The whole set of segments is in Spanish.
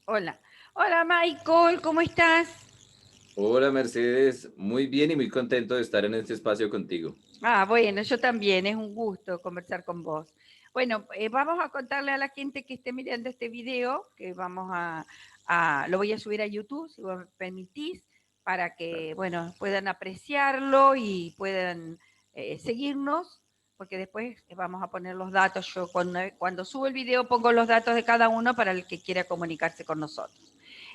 Hola. Hola Michael, ¿cómo estás? Hola Mercedes, muy bien y muy contento de estar en este espacio contigo. Bueno, yo también, es un gusto conversar con vos. Bueno, vamos a contarle a la gente que esté mirando este video, que lo voy a subir a YouTube, si vos me permitís, para que, Claro. bueno, puedan apreciarlo y puedan seguirnos, porque después vamos a poner los datos. Yo cuando subo el video pongo los datos de cada uno para el que quiera comunicarse con nosotros.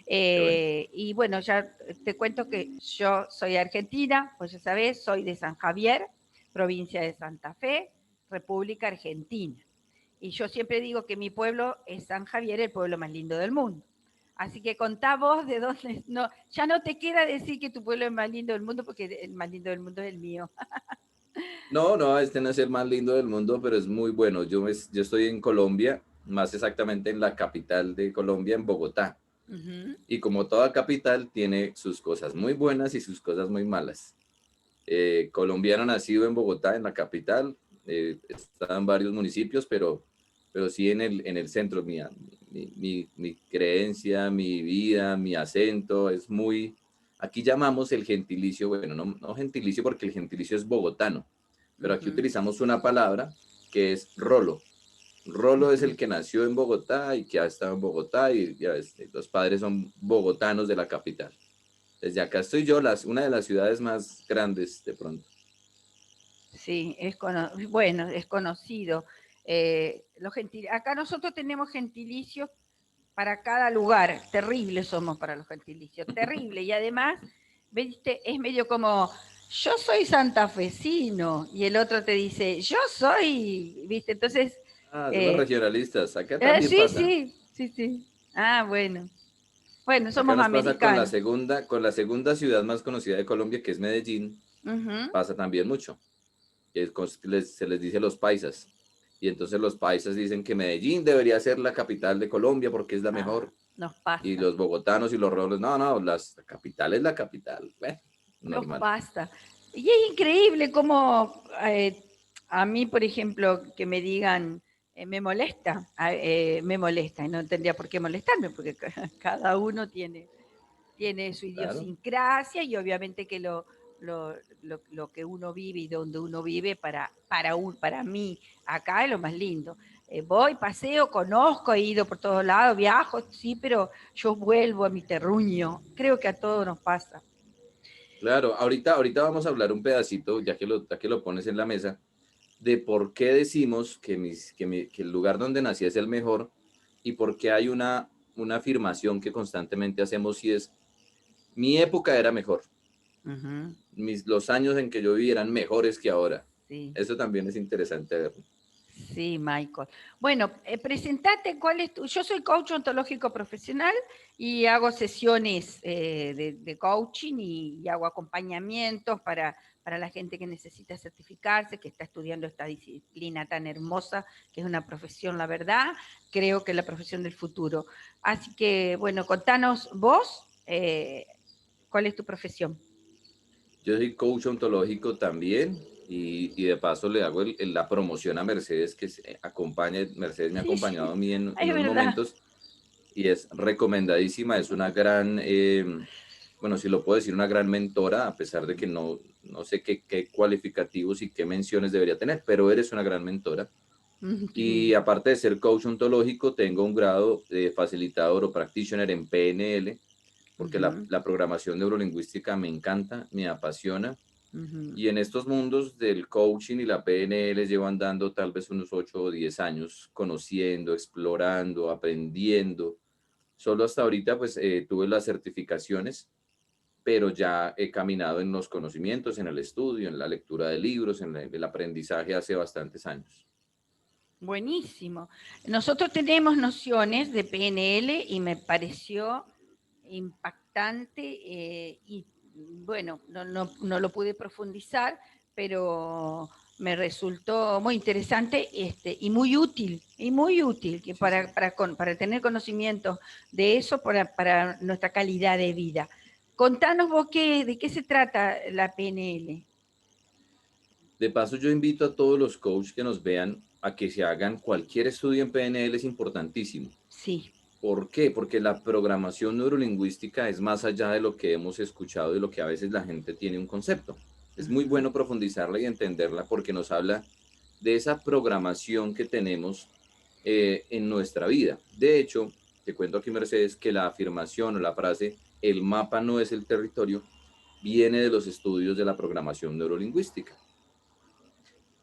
Qué bueno. Y bueno, ya te cuento que yo soy argentina, pues ya sabés, soy de San Javier, provincia de Santa Fe, República Argentina. Y yo siempre digo que mi pueblo es San Javier, el pueblo más lindo del mundo. Así que contá vos de dónde, no, ya no te queda decir que tu pueblo es más lindo del mundo, porque el más lindo del mundo es el mío. No, este no es el más lindo del mundo, pero es muy bueno. Yo estoy en Colombia, más exactamente en la capital de Colombia, en Bogotá. Uh -huh. Y como toda capital, tiene sus cosas muy buenas y sus cosas muy malas. Colombiano nacido en Bogotá, en la capital, está en varios municipios, pero sí en el centro. Mi creencia, mi vida, mi acento es muy... Aquí llamamos el gentilicio, bueno, no gentilicio porque el gentilicio es bogotano, Uh pero aquí -huh. utilizamos una palabra que es rolo. Rolo es el que nació en Bogotá y que ha estado en Bogotá y ya ves, los padres son bogotanos de la capital. Desde acá estoy yo, una de las ciudades más grandes de pronto. Sí, bueno, es conocido. Acá nosotros tenemos gentilicios para cada lugar. Terribles somos para los gentilicios, terrible. Y además, viste, es medio como, yo soy santafesino, y el otro te dice, yo soy, viste, entonces, Ah, son los eh, regionalistas. Acá también sí, pasa. sí, sí, sí. Bueno. Bueno, Acá somos nos pasa con la americanos. segunda, con la segunda ciudad más conocida de Colombia, que es Medellín, Ujú. pasa también mucho. Que se les dice los paisas. Y entonces los paisas dicen que Medellín debería ser la capital de Colombia porque es la Ah, mejor. nos Y pasa, los bogotanos y los rolos, no, la capital es la capital. Bueno, nos normal. pasa. Y es increíble cómo a mí, por ejemplo, que me digan, me molesta, y no tendría por qué molestarme, porque cada uno tiene su Claro. idiosincrasia y obviamente que lo que uno vive y donde uno vive para mí acá es lo más lindo. Voy, paseo, conozco, he ido por todos lados, viajo, sí, pero yo vuelvo a mi terruño. Creo que a todos nos pasa. Claro, ahorita vamos a hablar un pedacito, ya que lo pones en la mesa, de por qué decimos que el lugar donde nací es el mejor y por qué hay una afirmación que constantemente hacemos y es, mi época era mejor, Uh -huh. los años en que yo viví eran mejores que ahora. Sí, Eso también es interesante verlo. sí, Michael. Bueno, presentate, ¿cuál es tu? Yo soy coach ontológico profesional y hago sesiones de coaching y hago acompañamientos para la gente que necesita certificarse, que está estudiando esta disciplina tan hermosa, que es una profesión, la verdad, creo que es la profesión del futuro. Así que, bueno, contanos vos, ¿cuál es tu profesión? Yo soy coach ontológico también y de paso le hago la promoción a Mercedes, Mercedes me ha Sí, sí, acompañado a mí en es unos verdad. momentos y es recomendadísima, es una gran, bueno, si lo puedo decir, una gran mentora, a pesar de que no sé qué cualificativos y qué menciones debería tener, pero eres una gran mentora. Qué Y lindo. aparte de ser coach ontológico, tengo un grado de facilitador o practitioner en PNL, Uh porque la, -huh, la programación neurolingüística me encanta, me apasiona. uh -huh. Y en estos mundos del coaching y la PNL llevo andando tal vez unos 8 o 10 años, conociendo, explorando, aprendiendo. Solo hasta ahorita pues tuve las certificaciones, pero ya he caminado en los conocimientos, en el estudio, en la lectura de libros, en el aprendizaje hace bastantes años. Buenísimo. Nosotros tenemos nociones de PNL y me pareció impactante y bueno, no lo pude profundizar, pero me resultó muy interesante y muy útil que Sí, sí. para tener conocimiento de eso para nuestra calidad de vida. Contanos vos de qué se trata la PNL. De paso, yo invito a todos los coaches que nos vean a que se hagan cualquier estudio en PNL, es importantísimo, Sí. ¿Por qué? Porque la programación neurolingüística es más allá de lo que hemos escuchado y lo que a veces la gente tiene un concepto. Es muy Ujú, bueno profundizarla y entenderla porque nos habla de esa programación que tenemos en nuestra vida. De hecho, te cuento aquí, Mercedes, que la afirmación o la frase "el mapa no es el territorio" viene de los estudios de la programación neurolingüística,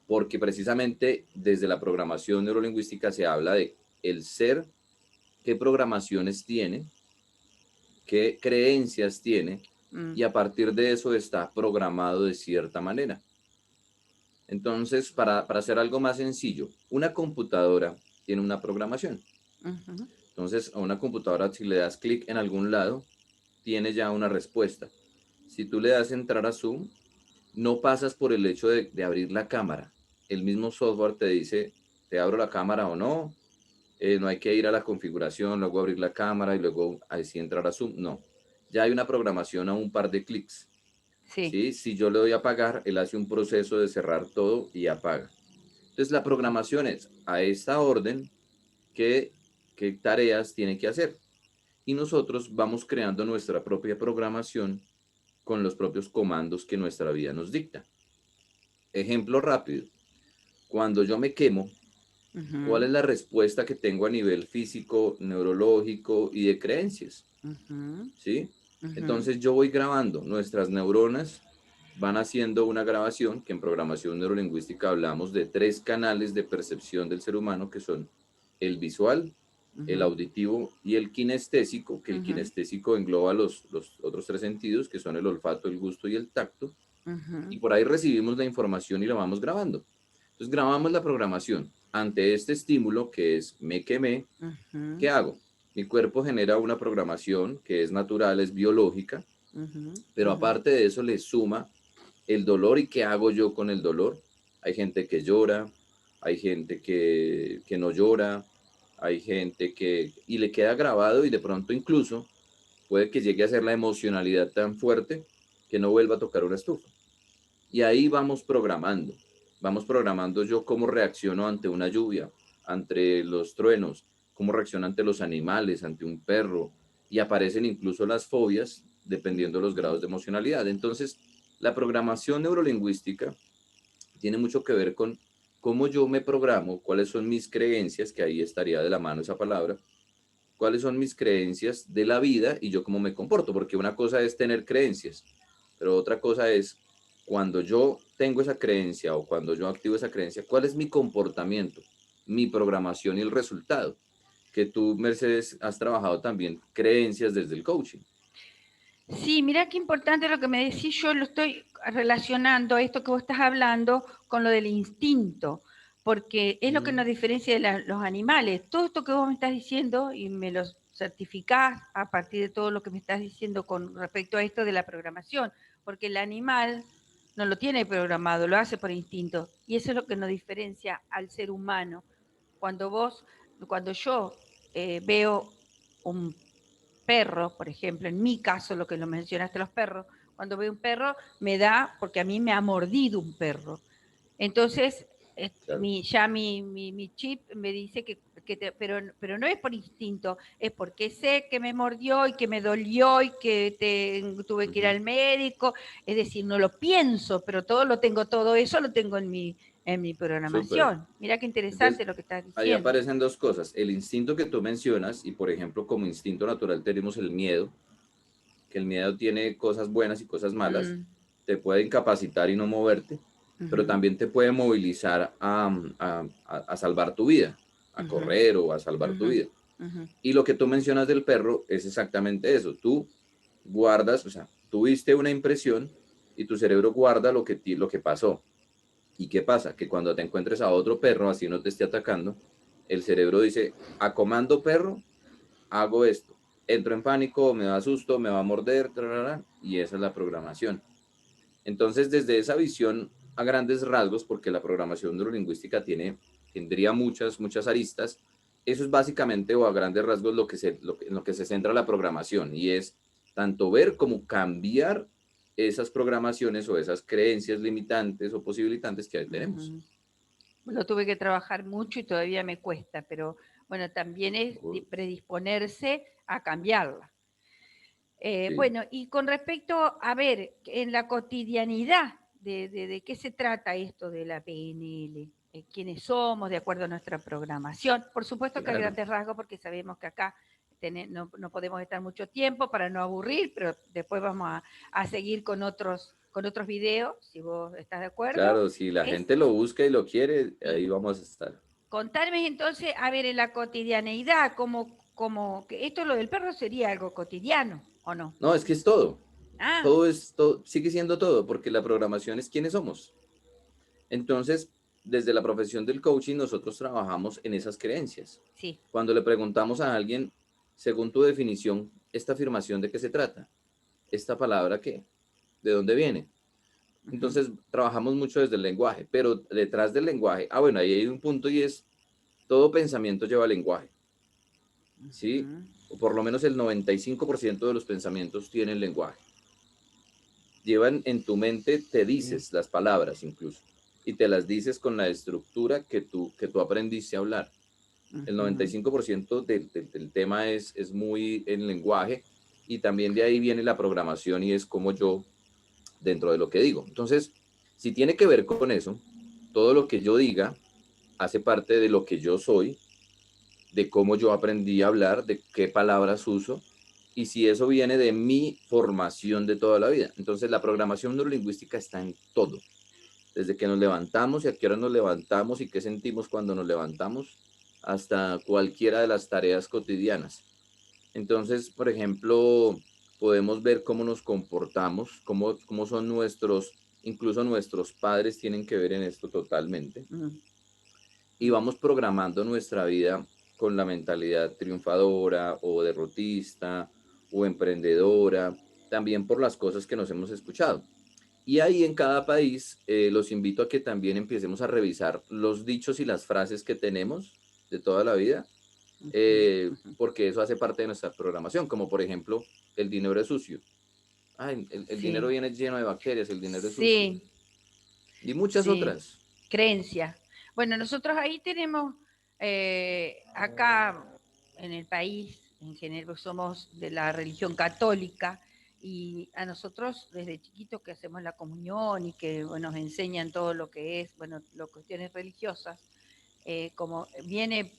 porque precisamente desde la programación neurolingüística se habla de el ser, qué programaciones tiene, qué creencias tiene, mm, y a partir de eso está programado de cierta manera. Entonces, para hacer algo más sencillo, una computadora tiene una programación. ujú. Entonces, a una computadora, si le das clic en algún lado, tiene ya una respuesta. Si tú le das entrar a Zoom, no pasas por el hecho de abrir la cámara. El mismo software te dice, te abro la cámara o no, no hay que ir a la configuración, luego abrir la cámara y luego así entrar a Zoom. No, ya hay una programación a un par de clics. Sí. ¿Sí? Si yo le doy a apagar, él hace un proceso de cerrar todo y apaga. Entonces la programación es a esta orden qué tareas tiene que hacer. Y nosotros vamos creando nuestra propia programación con los propios comandos que nuestra vida nos dicta. Ejemplo rápido. Cuando yo me quemo, ¿cuál Ujú, es la respuesta que tengo a nivel físico, neurológico y de creencias? ujú, ¿Sí? ujú, Entonces yo voy grabando, nuestras neuronas van haciendo una grabación, que en programación neurolingüística hablamos de 3 canales de percepción del ser humano, que son el visual, el ujú, auditivo y el kinestésico, que el ujú, kinestésico engloba los otros 3 sentidos, que son el olfato, el gusto y el tacto, ujú, y por ahí recibimos la información y la vamos grabando. Entonces grabamos la programación ante este estímulo que es me quemé. ¿Qué ujú, hago? Mi cuerpo genera una programación que es natural, es biológica, ujú, pero ujú, aparte de eso le suma el dolor. ¿Y qué hago yo con el dolor? Hay gente que llora, hay gente que no llora, hay gente y le queda grabado y de pronto incluso puede que llegue a ser la emocionalidad tan fuerte que no vuelva a tocar una estufa. Y ahí vamos programando yo cómo reacciono ante una lluvia, ante los truenos, cómo reacciono ante los animales, ante un perro, y aparecen incluso las fobias dependiendo de los ujú. grados de emocionalidad. Entonces, la programación neurolingüística tiene mucho que ver con cómo yo me programo, cuáles son mis creencias, que ahí estaría de la mano esa palabra, cuáles son mis creencias de la vida y yo cómo me comporto, porque una cosa es tener creencias, pero otra cosa es cuando yo tengo esa creencia o cuando yo activo esa creencia, cuál es mi comportamiento, mi programación y el resultado. Que tú, Mercedes, has trabajado también creencias desde el coaching. Sí, mira qué importante lo que me decís. Yo lo estoy relacionando, esto que vos estás hablando, con lo del instinto, porque es lo que nos Mm, diferencia de los animales. Todo esto que vos me estás diciendo y me lo certificás a partir de todo lo que me estás diciendo con respecto a esto de la programación, porque el animal no lo tiene programado, lo hace por instinto. Y eso es lo que nos diferencia al ser humano. Cuando vos, cuando yo veo un perro, por ejemplo, en mi caso, lo que lo mencionaste, los perros, cuando veo un perro me da, porque a mí me ha mordido un perro. Entonces, claro. mi chip me dice pero no es por instinto, es porque sé que me mordió y que me dolió y que tuve que ir Ujú. al médico. Es decir, no lo pienso, pero todo eso lo tengo en mi Súper. programación. Mira qué Entonces, interesante lo que estás ahí diciendo. aparecen dos cosas. El instinto que tú mencionas, y por ejemplo, como instinto natural tenemos el miedo, que el miedo tiene cosas buenas y cosas malas, Mm, te puede incapacitar y no moverte, pero ujú, también te puede movilizar a salvar tu vida, a ujú, correr o a salvar tu ujú, vida. ujú, Y lo que tú mencionas del perro es exactamente eso. Tú guardas, o sea, tuviste una impresión y tu cerebro guarda lo que pasó. ¿Y qué pasa? Que cuando te encuentres a otro perro, así no te esté atacando, el cerebro dice, a comando perro, hago esto. Entro en pánico, me da susto, me va a morder, trarara, y esa es la programación. Entonces, desde esa visión a grandes rasgos, porque la programación neurolingüística tendría muchas aristas, eso es básicamente o a grandes rasgos en lo que se centra la programación, y es tanto ver cómo cambiar esas programaciones o esas creencias limitantes o posibilitantes que ahí tenemos. ujú. Lo tuve que trabajar mucho y todavía me cuesta, pero bueno, también es Ujú. predisponerse a cambiarla. Sí, Bueno, y con respecto, a ver, en la cotidianidad, de qué se trata esto de la PNL, quiénes somos de acuerdo a nuestra programación. Por supuesto que a claro. grandes rasgos, porque sabemos que acá no podemos estar mucho tiempo para no aburrir, pero después vamos a seguir con otros videos, si vos estás de acuerdo. Claro, si la Es gente lo busca y lo quiere, sí, ahí vamos a estar. contarme entonces, a ver, en la cotidianeidad, que esto lo del perro sería algo cotidiano, ¿o no? No, es que es todo. Ah, Todo es todo, sigue siendo todo, porque la programación es quiénes somos. Entonces, desde la profesión del coaching, nosotros trabajamos en esas creencias. sí. Cuando le preguntamos a alguien, según tu definición, esta afirmación de qué se trata, esta palabra qué, de dónde viene. Ujú, Entonces, trabajamos mucho desde el lenguaje, pero detrás del lenguaje, bueno, ahí hay un punto y es, todo pensamiento lleva lenguaje, ¿sí? ujú. O por lo menos el 95% de los pensamientos tienen lenguaje. Llevan en tu mente, te Sí. dices las palabras incluso, y te las dices con la estructura que tú aprendiste a hablar. El Ujú, 95% del tema es muy en lenguaje, y también de ahí viene la programación y es como yo dentro de lo que digo. Entonces, si tiene que ver con eso, todo lo que yo diga hace parte de lo que yo soy, de cómo yo aprendí a hablar, de qué palabras uso, y si eso viene de mi formación de toda la vida. Entonces, la programación neurolingüística está en todo, desde que nos levantamos y a qué hora nos levantamos y qué sentimos cuando nos levantamos, hasta cualquiera de las tareas cotidianas. Entonces, por ejemplo, podemos ver cómo nos comportamos, cómo son incluso nuestros padres tienen que ver en esto totalmente. mm, Y vamos programando nuestra vida con la mentalidad triunfadora o derrotista o emprendedora, también por las cosas que nos hemos escuchado. Y ahí en cada país los invito a que también empecemos a revisar los dichos y las frases que tenemos de toda la vida, ujú, ujú. porque eso hace parte de nuestra programación, como por ejemplo, el dinero es sucio. Ay, el dinero Sí, viene lleno de bacterias, el dinero es sucio. sí, Y muchas sí. otras. Creencia. Bueno, nosotros ahí tenemos, acá en el país, en general somos de la religión católica y a nosotros desde chiquitos que hacemos la comunión y que bueno, nos enseñan todo lo que es, bueno, las cuestiones religiosas, como viene,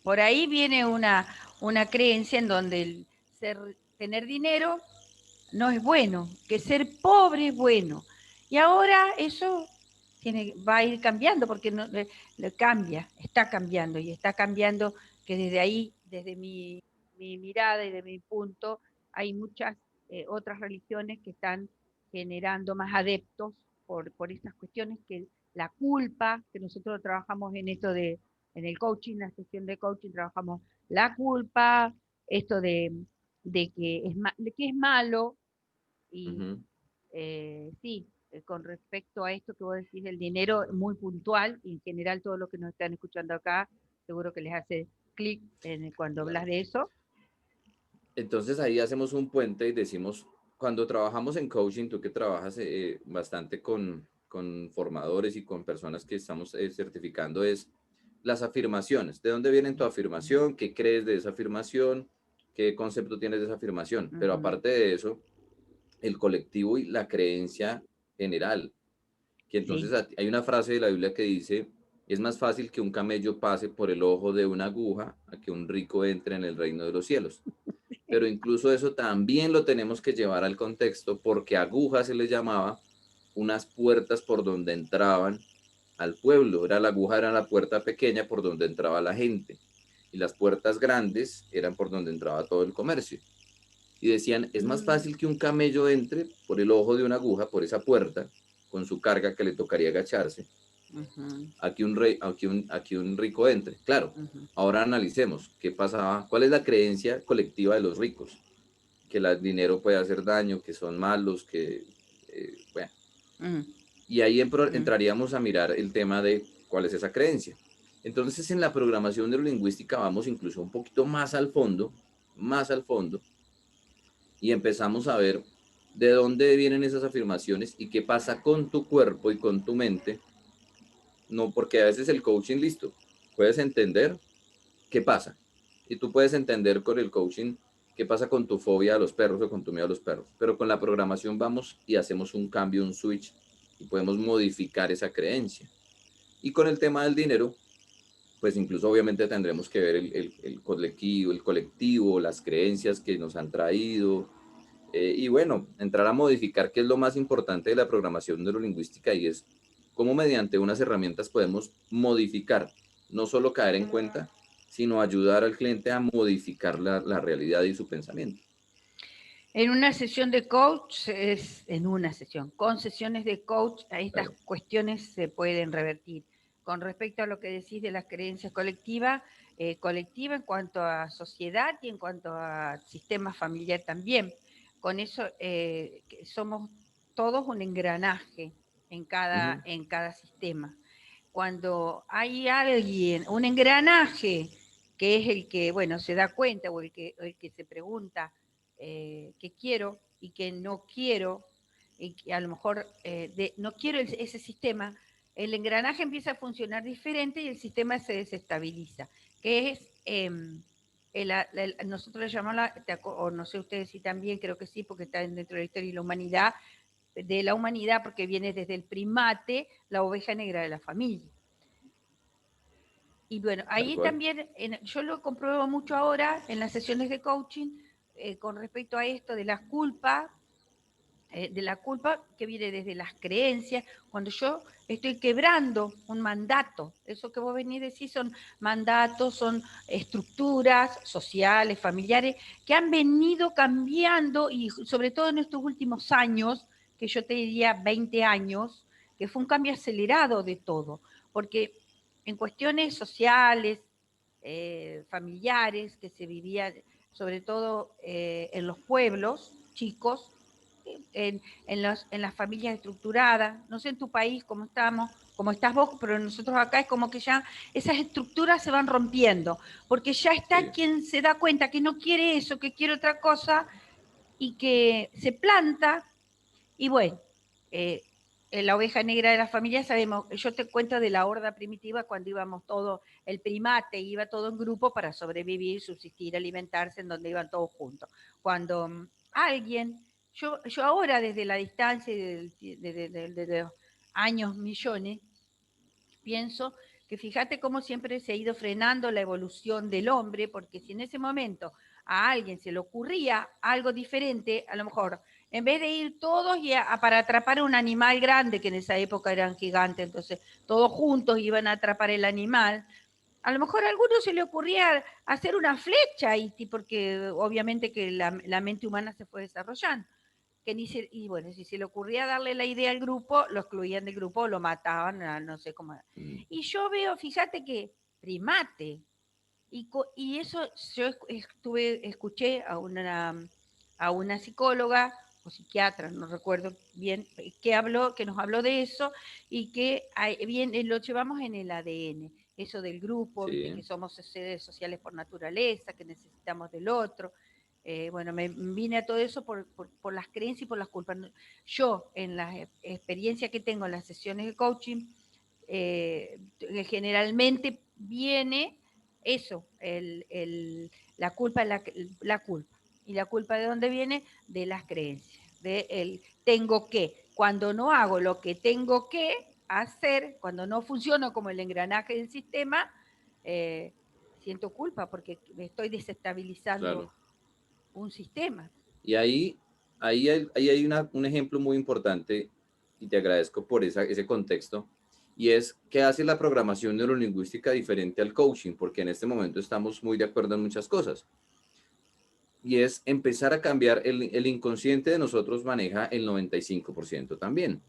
por ahí viene una creencia en donde el tener dinero no es bueno, que ser pobre es bueno. Y ahora eso va a ir cambiando porque no, le cambia, está cambiando y está cambiando que desde ahí, desde mi mirada y de mi punto, hay muchas otras religiones que están generando más adeptos por estas cuestiones que la culpa, que nosotros trabajamos en esto en el coaching, la sesión de coaching, trabajamos la culpa, esto de de que es malo, y Ujú. sí, con respecto a esto que vos decís del dinero, muy puntual, y en general todos los que nos están escuchando acá, seguro que les hace clic cuando hablas Claro. de eso. Entonces ahí hacemos un puente y decimos, cuando trabajamos en coaching, tú que trabajas bastante con formadores y con personas que estamos certificando, es las afirmaciones. ¿De dónde viene tu afirmación? ¿Qué crees de esa afirmación? ¿Qué concepto tienes de esa afirmación? Pero Ujú, aparte de eso, el colectivo y la creencia general. Que entonces sí. hay una frase de la Biblia que dice, es más fácil que un camello pase por el ojo de una aguja a que un rico entre en el reino de los cielos. Pero incluso eso también lo tenemos que llevar al contexto, porque aguja se les llamaba unas puertas por donde entraban al pueblo. La aguja era la puerta pequeña por donde entraba la gente, y las puertas grandes eran por donde entraba todo el comercio. Y decían, es más Mm, fácil que un camello entre por el ojo de una aguja, por esa puerta, con su carga que le tocaría agacharse, ujú, a que un rico entre. Claro, ujú, ahora analicemos qué pasaba, cuál es la creencia colectiva de los ricos, que el dinero puede hacer daño, que son malos, bueno. mm, Y ahí mm, entraríamos a mirar el tema de cuál es esa creencia. Entonces, en la programación neurolingüística vamos incluso un poquito más al fondo, y empezamos a ver de dónde vienen esas afirmaciones y qué pasa con tu cuerpo y con tu mente. No, porque a veces el coaching, listo, puedes entender, ¿qué pasa? Y tú puedes entender con el coaching qué pasa con tu fobia a los perros o con tu miedo a los perros. Pero con la programación vamos y hacemos un cambio, un switch, y podemos modificar esa creencia. Y con el tema del dinero, pues incluso obviamente tendremos que ver el colectivo, las creencias que nos han traído, y bueno, entrar a modificar qué es lo más importante de la programación neurolingüística, y es cómo mediante unas herramientas podemos modificar, no solo caer en cuenta, sino ayudar al cliente a modificar la realidad y su pensamiento. En una sesión de coach, con sesiones de coach, estas Claro. cuestiones se pueden revertir. Con respecto a lo que decís de las creencias colectivas, colectiva en cuanto a sociedad y en cuanto a sistema familiar también. Con eso somos todos un engranaje Ujú. en cada sistema. Cuando hay alguien, un engranaje, que es el que, bueno, se da cuenta o el que se pregunta qué quiero y qué no quiero, y que a lo mejor no quiero ese sistema, el engranaje empieza a funcionar diferente y el sistema se desestabiliza, que es, nosotros le llamamos, o no sé ustedes si también, creo que sí, porque está dentro de la historia y la humanidad, de la humanidad, porque viene desde el primate, la oveja negra de la familia. Y bueno, Tal ahí cual. también, yo lo compruebo mucho ahora en las sesiones de coaching, con respecto a esto de la culpa que viene desde las creencias, cuando yo estoy quebrando un mandato, eso que vos venís a decir son mandatos, son estructuras sociales, familiares, que han venido cambiando y sobre todo en estos últimos años, que yo te diría 20 años, que fue un cambio acelerado de todo, porque en cuestiones sociales, familiares, que se vivían sobre todo en los pueblos chicos, en las familias estructuradas, no sé en tu país cómo estamos, cómo estás vos, pero nosotros acá es como que ya esas estructuras se van rompiendo, porque ya está Sí. quien se da cuenta que no quiere eso, que quiere otra cosa y que se planta y bueno, eh, en la oveja negra de la familia sabemos, yo te cuento de la horda primitiva cuando íbamos todos, el primate iba todo en grupo para sobrevivir, subsistir, alimentarse, en donde iban todos juntos. Cuando alguien, yo ahora desde la distancia, de los años millones, pienso que fíjate cómo siempre se ha ido frenando la evolución del hombre, porque si en ese momento a alguien se le ocurría algo diferente, a lo mejor en vez de ir todos para atrapar a un animal grande, que en esa época eran gigantes, entonces todos juntos iban a atrapar el animal, a lo mejor a alguno se le ocurría hacer una flecha, porque obviamente que la mente humana se fue desarrollando que ni se, y bueno, si se le ocurría darle la idea al grupo, lo excluían del grupo o lo mataban, no sé cómo. Mm. Y yo veo, fíjate que primate, y eso yo escuché a una psicóloga o psiquiatra, no recuerdo bien, que nos habló de eso y que bien, lo llevamos en el ADN, eso del grupo, viste que Sí. somos seres sociales por naturaleza, que necesitamos del otro. Bueno, me vine a todo eso por las creencias y por las culpas. Yo, en la experiencia que tengo en las sesiones de coaching, generalmente viene eso, la culpa, la culpa. ¿Y la culpa de dónde viene? De las creencias, de el tengo que. Cuando no hago lo que tengo que hacer, cuando no funciono como el engranaje del sistema, eh, siento culpa porque me estoy desestabilizando Claro. un sistema. Y ahí hay un ejemplo muy importante, y te agradezco por ese contexto, y es qué hace la programación neurolingüística diferente al coaching, porque en este momento estamos muy de acuerdo en muchas cosas, y es empezar a cambiar, el inconsciente de nosotros maneja el 95% también.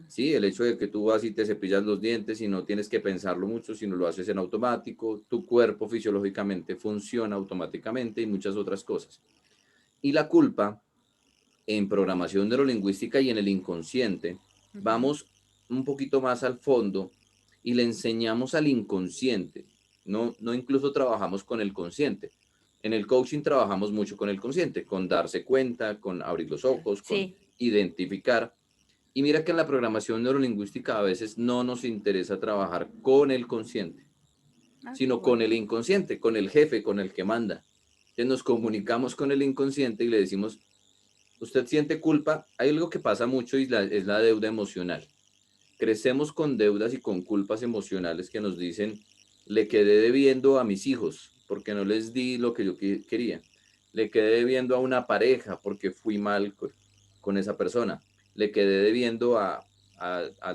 Sí, el hecho de que tú vas y te cepillas los dientes y no tienes que pensarlo mucho, sino lo haces en automático, tu cuerpo fisiológicamente funciona automáticamente y muchas otras cosas. Y la culpa en programación neurolingüística y en el inconsciente, Uh -huh. vamos un poquito más al fondo y le enseñamos al inconsciente, no incluso trabajamos con el consciente. En el coaching trabajamos mucho con el consciente, con darse cuenta, con abrir los ojos, con Sí, identificar. Y mira que en la programación neurolingüística a veces no nos interesa trabajar con el consciente. Ah, qué sino bueno. con el inconsciente, con el jefe, con el que manda. Entonces nos comunicamos con el inconsciente y le decimos, usted siente culpa. Hay algo que pasa mucho y es la deuda emocional. Crecemos con deudas y con culpas emocionales que nos dicen, le quedé debiendo a mis hijos porque no les di lo que yo quería. Le quedé debiendo a una pareja porque fui mal con esa persona. Le quedé debiendo a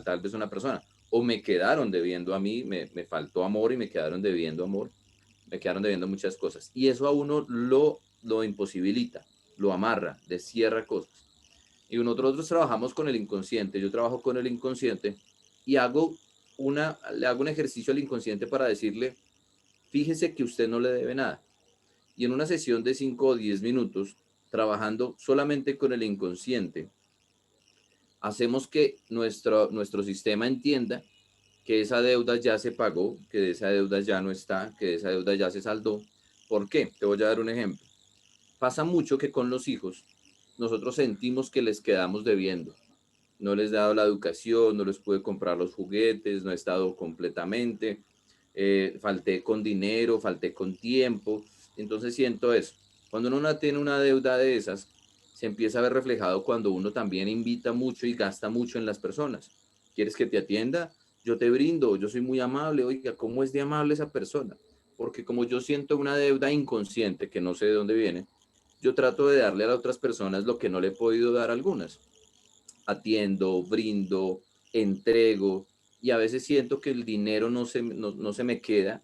tal vez una persona. O me quedaron debiendo a mí, me faltó amor y me quedaron debiendo amor. Me quedaron debiendo muchas cosas. Y eso a uno lo imposibilita, lo amarra, le cierra cosas. Y nosotros trabajamos con el inconsciente, yo trabajo con el inconsciente y le hago un ejercicio al inconsciente para decirle, fíjese que usted no le debe nada. Y en una sesión de 5 o 10 minutos, trabajando solamente con el inconsciente, hacemos que nuestro sistema entienda que esa deuda ya se pagó, que esa deuda ya no está, que esa deuda ya se saldó. ¿Por qué? Te voy a dar un ejemplo. Pasa mucho que con los hijos nosotros sentimos que les quedamos debiendo. No les he dado la educación, no les pude comprar los juguetes, no he estado completamente, falté con dinero, falté con tiempo. Entonces siento eso. Cuando uno no tiene una deuda de esas, se empieza a ver reflejado cuando uno también invita mucho y gasta mucho en las personas. ¿Quieres que te atienda? Yo te brindo, yo soy muy amable. Oiga, ¿cómo es de amable esa persona? Porque como yo siento una deuda inconsciente que no sé de dónde viene, yo trato de darle a las otras personas lo que no le he podido dar a algunas. Atiendo, brindo, entrego, y a veces siento que el dinero no se me queda,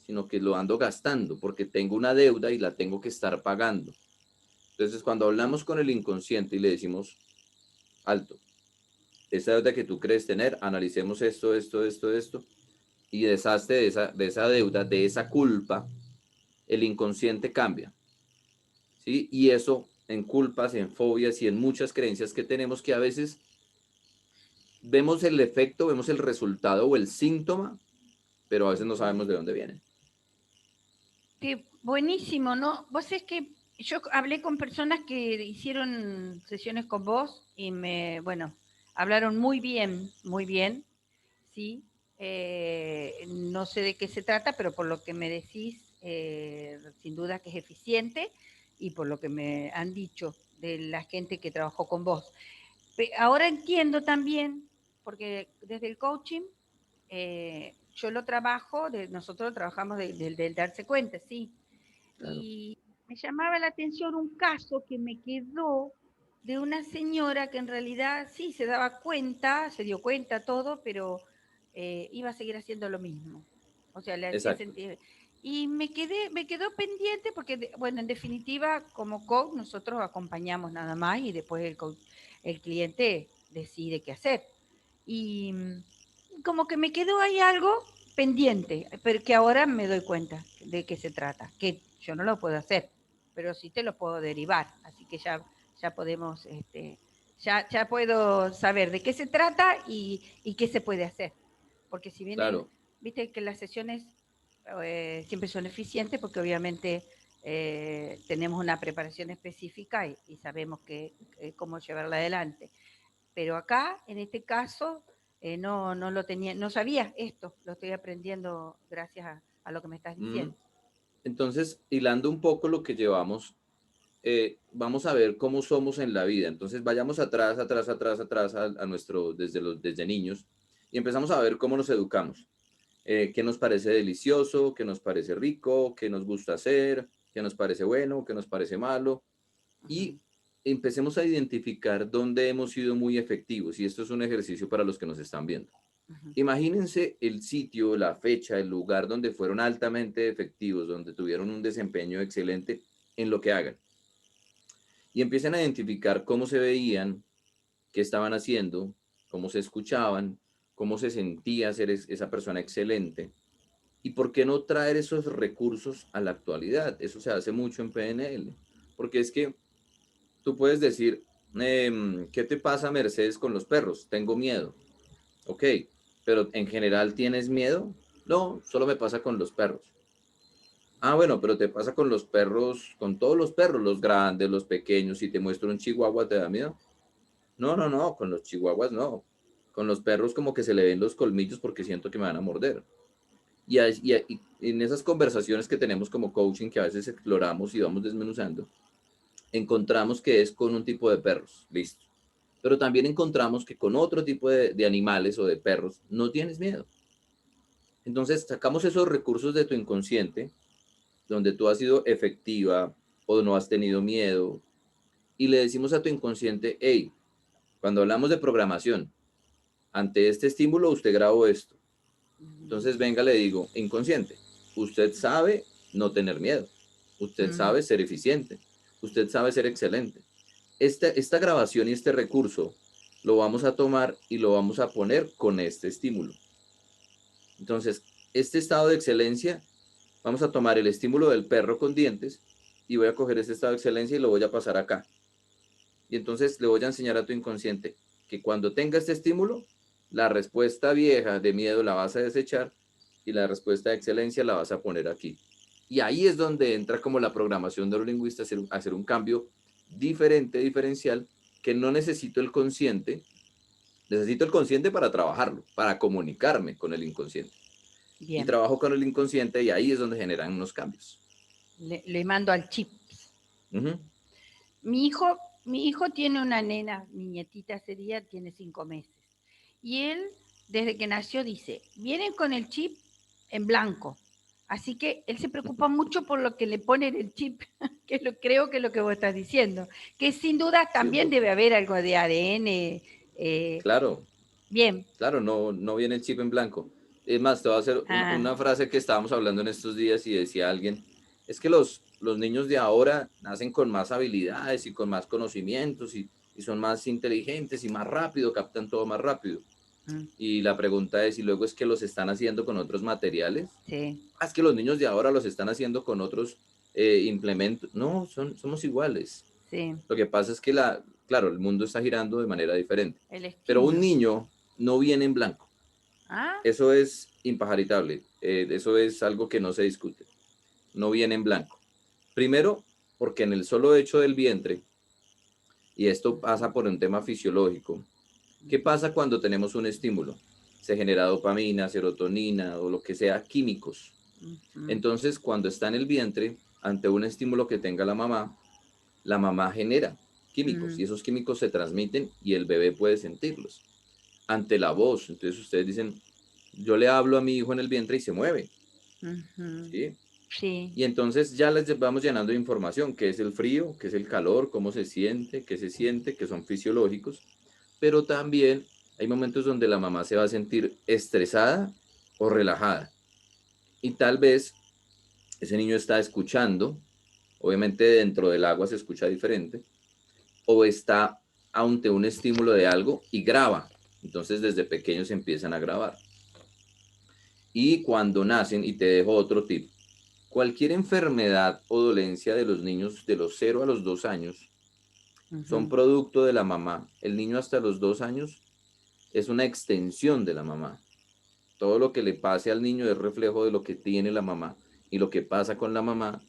sino que lo ando gastando porque tengo una deuda y la tengo que estar pagando. Entonces, cuando hablamos con el inconsciente y le decimos, alto, esa deuda que tú crees tener, analicemos esto, y deshazte de esa deuda, de esa culpa, el inconsciente cambia, ¿sí? Y eso en culpas, en fobias y en muchas creencias que tenemos que a veces vemos el efecto, vemos el resultado o el síntoma, pero a veces no sabemos de dónde viene. Qué buenísimo, ¿no? Vos es que yo hablé con personas que hicieron sesiones con vos y bueno, hablaron muy bien, ¿sí? No sé de qué se trata, pero por lo que me decís, sin duda que es eficiente y por lo que me han dicho de la gente que trabajó con vos. Ahora entiendo también, porque desde el coaching yo lo trabajo, nosotros lo trabajamos del darse cuenta, sí. Claro. Y me llamaba la atención un caso que me quedó de una señora que en realidad sí se daba cuenta, se dio cuenta todo, pero iba a seguir haciendo lo mismo. O sea, le hacía Exacto. sentir. Y me quedó pendiente porque, bueno, en definitiva, como coach, nosotros acompañamos nada más y después el cliente decide qué hacer. Y como que me quedó ahí algo pendiente, pero que ahora me doy cuenta de qué se trata, que yo no lo puedo hacer, pero sí te lo puedo derivar, así que ya podemos, ya puedo saber de qué se trata y qué se puede hacer, porque si bien, Claro, viste que las sesiones siempre son eficientes, porque obviamente tenemos una preparación específica y sabemos cómo llevarla adelante. Pero acá, en este caso, no lo tenía, no sabía esto, lo estoy aprendiendo gracias a lo que me estás mm, diciendo. entonces, hilando un poco lo que llevamos, vamos a ver cómo somos en la vida. Entonces, vayamos atrás a nuestro, desde niños, y empezamos a ver cómo nos educamos. Qué nos parece delicioso, qué nos parece rico, qué nos gusta hacer, qué nos parece bueno, qué nos parece malo, y Ujú, empecemos a identificar dónde hemos sido muy efectivos. Y esto es un ejercicio para los que nos están viendo. ujú. Imagínense el sitio, la fecha, el lugar donde fueron altamente efectivos, donde tuvieron un desempeño excelente en lo que hagan. Y empiecen a identificar cómo se veían, qué estaban haciendo, cómo se escuchaban, cómo se sentía ser esa persona excelente. ¿Y por qué no traer esos recursos a la actualidad? Eso se hace mucho en PNL. Porque es que tú puedes decir, ¿qué te pasa, Mercedes, con los perros? Tengo miedo. Ok, pero en general tienes miedo. No, solo me pasa con los perros. Ah, bueno, pero te pasa con los perros, con todos los perros, los grandes, los pequeños. Si te muestro un chihuahua, ¿te da miedo? No, con los chihuahuas no. Con los perros como que se le ven los colmillos porque siento que me van a morder. Y en esas conversaciones que tenemos como coaching, que a veces exploramos y vamos desmenuzando, encontramos que es con un tipo de perros, listo. Pero también encontramos que con otro tipo de animales o de perros no tienes miedo. Entonces sacamos esos recursos de tu inconsciente, donde tú has sido efectiva o no has tenido miedo, y le decimos a tu inconsciente, hey, cuando hablamos de programación, ante este estímulo usted grabó esto. Entonces venga, le digo, inconsciente, usted sabe no tener miedo, usted sabe ser eficiente, usted sabe ser excelente. Esta grabación y este recurso lo vamos a tomar y lo vamos a poner con este estímulo. Entonces, este estado de excelencia, vamos a tomar el estímulo del perro con dientes y voy a coger este estado de excelencia y lo voy a pasar acá. Y entonces le voy a enseñar a tu inconsciente que cuando tenga este estímulo, la respuesta vieja de miedo la vas a desechar y la respuesta de excelencia la vas a poner aquí. Y ahí es donde entra como la programación neurolingüista, hacer un cambio diferente, diferencial, que no necesito el consciente, necesito el consciente para trabajarlo, para comunicarme con el inconsciente. Y Bien, trabajo con el inconsciente y ahí es donde generan unos cambios. le mando al chip. Uh-huh. Mi hijo, mi hijo tiene una nena, mi nietita sería, tiene 5 meses. Y él, desde que nació, dice, vienen con el chip en blanco. Así que él se preocupa mucho por lo que le ponen el chip, que creo que es lo que vos estás diciendo. Que sin duda Sí, también debe haber algo de ADN. claro, Bien. claro, no, no viene el chip en blanco. Es más, te voy a hacer Ah, una frase que estábamos hablando en estos días y decía alguien, es que los niños de ahora nacen con más habilidades y con más conocimientos y son más inteligentes y más rápido, captan todo más rápido. Y la pregunta es, ¿y luego es que los están haciendo con otros materiales? sí, Ah, es que los niños de ahora los están haciendo con otros implementos. No, somos iguales. sí. Lo que pasa es que, claro, el mundo está girando de manera diferente. El Pero un estímulo. niño no viene en blanco. Ah, Eso es impajaritable. Eso es algo que no se discute. No viene en blanco. Primero, porque en el solo hecho del vientre, y esto pasa por un tema fisiológico, ¿qué pasa cuando tenemos un estímulo? Se genera dopamina, serotonina o lo que sea, químicos. Entonces, cuando está en el vientre, ante un estímulo que tenga la mamá genera químicos y esos químicos se transmiten y el bebé puede sentirlos. Ante la voz, entonces ustedes dicen, yo le hablo a mi hijo en el vientre y se mueve, ¿sí? sí. Y entonces ya les vamos llenando de información, qué es el frío, qué es el calor, cómo se siente, qué se siente, que son fisiológicos, pero también hay momentos donde la mamá se va a sentir estresada o relajada. Y tal vez ese niño está escuchando, obviamente dentro del agua se escucha diferente, o está ante un estímulo de algo y graba. Entonces desde pequeños empiezan a grabar. Y cuando nacen, y te dejo otro tip, cualquier enfermedad o dolencia de los niños de los 0 a los 2 años son producto de la mamá. El niño hasta los 2 años es una extensión de la mamá. Todo lo que le pase al niño es reflejo de lo que tiene la mamá y lo que pasa con la mamá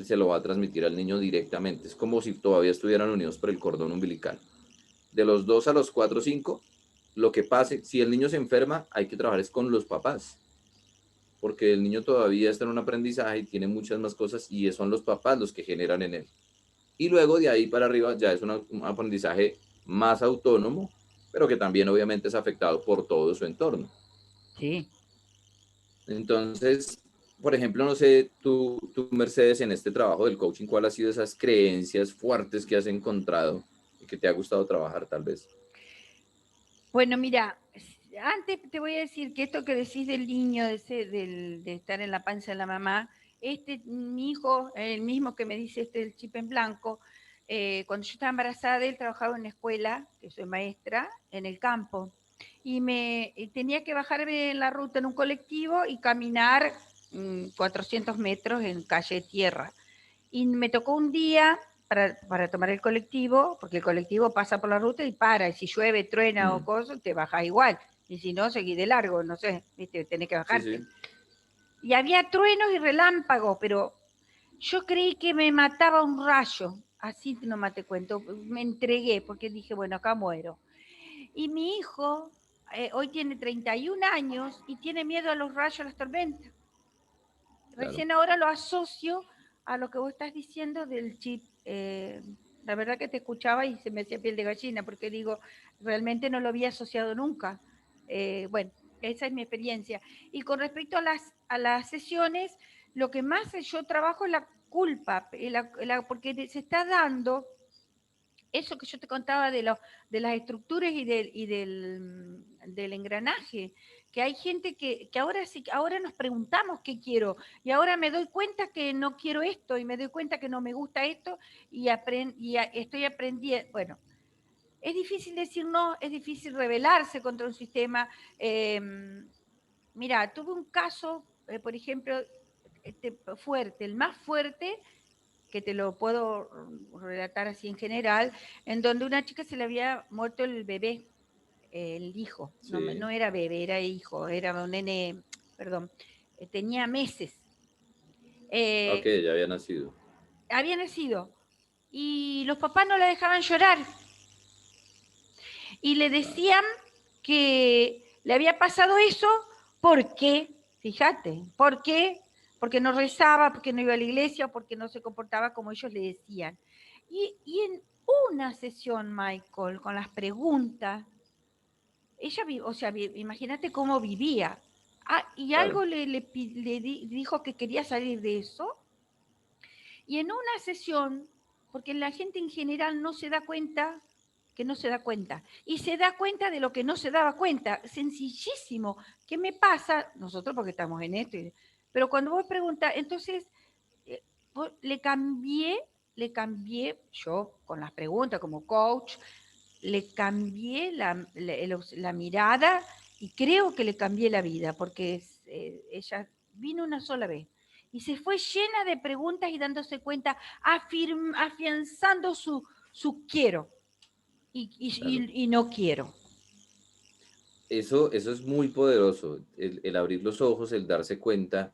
se lo va a transmitir al niño directamente. Es como si todavía estuvieran unidos por el cordón umbilical. De los 2 a los 4 o 5, lo que pase, si el niño se enferma, hay que trabajar es con los papás, porque el niño todavía está en un aprendizaje y tiene muchas más cosas y son los papás los que generan en él. Y luego de ahí para arriba ya es un aprendizaje más autónomo, pero que también obviamente es afectado por todo su entorno. Sí. Entonces, por ejemplo, no sé, tú, Mercedes, en este trabajo del coaching, ¿cuál ha sido esas creencias fuertes que has encontrado y que te ha gustado trabajar tal vez? Bueno, mira, antes te voy a decir que esto que decís del niño, de estar en la panza de la mamá, mi hijo, el mismo que me dice el chip en blanco, cuando yo estaba embarazada, él trabajaba en una escuela, que soy maestra, en el campo, y tenía que bajarme en la ruta en un colectivo y caminar 400 metros en calle tierra. Y me tocó un día para tomar el colectivo, porque el colectivo pasa por la ruta y para, y si llueve, truena o Mm, cosas, te bajas igual, y si no, seguí de largo, no sé, ¿viste? Tenés que sí, bajarte. sí. Y había truenos y relámpagos, pero yo creí que me mataba un rayo, así nomás te cuento, me entregué, porque dije, bueno, acá muero. Y mi hijo hoy tiene 31 años y tiene miedo a los rayos, a las tormentas. claro. Recién ahora lo asocio a lo que vos estás diciendo del chip. La verdad que te escuchaba y se me hacía piel de gallina, porque digo, realmente no lo había asociado nunca. Bueno, esa es mi experiencia. Y con respecto a las sesiones, lo que más yo trabajo es la culpa, porque se está dando eso que yo te contaba de las estructuras del engranaje, que hay gente que ahora sí, ahora nos preguntamos qué quiero, y ahora me doy cuenta que no quiero esto, y me doy cuenta que no me gusta esto, estoy aprendiendo, bueno, es difícil decir no, es difícil rebelarse contra un sistema. Mira, tuve un caso, por ejemplo, fuerte, el más fuerte, que te lo puedo relatar así en general, en donde una chica se le había muerto el bebé, el hijo, no, Sí, no era bebé, era hijo, era un nene, perdón, tenía meses. ok, Eh, ya había nacido. Había nacido y los papás no la dejaban llorar y le Claro, decían que le había pasado eso porque, fíjate, ¿por qué? Porque no rezaba, porque no iba a la iglesia, porque no se comportaba como ellos le decían. Y en una sesión, Michael, con las preguntas, ella, o sea, imagínate cómo vivía. Ah, y claro. algo dijo que quería salir de eso. Y en una sesión, porque la gente en general no se da cuenta que no se da cuenta, y se da cuenta de lo que no se daba cuenta, sencillísimo. ¿Qué me pasa? Nosotros porque estamos en esto, pero cuando vos preguntas, entonces eh, le cambié yo con las preguntas como coach, le cambié la mirada y creo que le cambié la vida, porque ella vino una sola vez y se fue llena de preguntas y dándose cuenta, afianzando su quiero Claro. y no quiero. Eso es muy poderoso, el abrir los ojos, el darse cuenta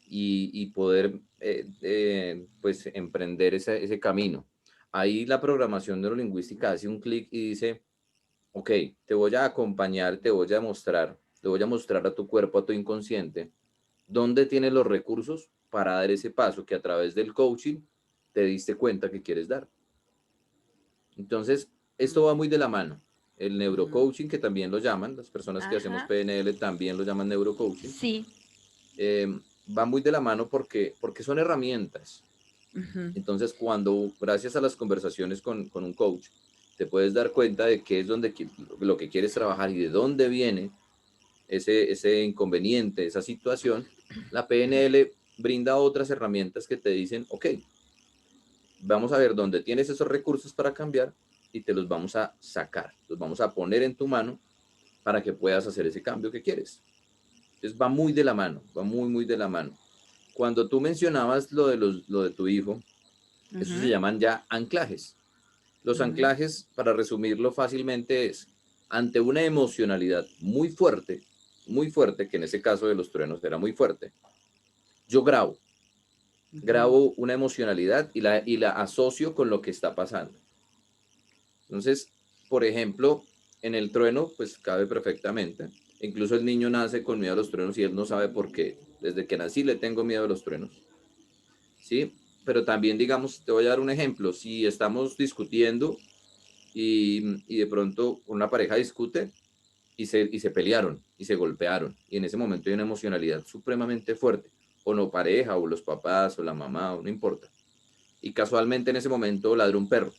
y poder pues emprender ese camino. Ahí la programación neurolingüística hace un clic y dice, ok, te voy a acompañar, te voy a mostrar a tu cuerpo, a tu inconsciente, dónde tienes los recursos para dar ese paso que a través del coaching te diste cuenta que quieres dar. Entonces, esto va muy de la mano. El Ujú. neurocoaching, que también lo llaman, las personas que hacemos Ajá, PNL también lo llaman neurocoaching, sí. eh, va muy de la mano porque son herramientas. Ujú. Entonces, cuando, gracias a las conversaciones con un coach, te puedes dar cuenta de qué es lo que quieres trabajar y de dónde viene ese inconveniente, esa situación, la PNL brinda otras herramientas que te dicen, ok, vamos a ver dónde tienes esos recursos para cambiar y te los vamos a sacar, los vamos a poner en tu mano para que puedas hacer ese cambio que quieres. Entonces va muy de la mano, va muy, muy de la mano. Cuando tú mencionabas lo de tu hijo, eso se Ujú. llaman ya anclajes. Los Ujú. anclajes, para resumirlo fácilmente, es ante una emocionalidad muy fuerte, que en ese caso de los truenos era muy fuerte, yo Ujú. grabo una emocionalidad y la asocio con lo que está pasando. Entonces, por ejemplo, en el trueno, pues cabe perfectamente. Incluso el niño nace con miedo a los truenos y él no sabe por qué. Desde que nací le tengo miedo a los truenos. ¿Sí? Pero también, digamos, te voy a dar un ejemplo. Si estamos discutiendo y de pronto una pareja discute y se pelearon y se golpearon, y en ese momento hay una emocionalidad supremamente fuerte, o no pareja, o los papás, o la mamá, o no importa. Y casualmente en ese momento ladró un perro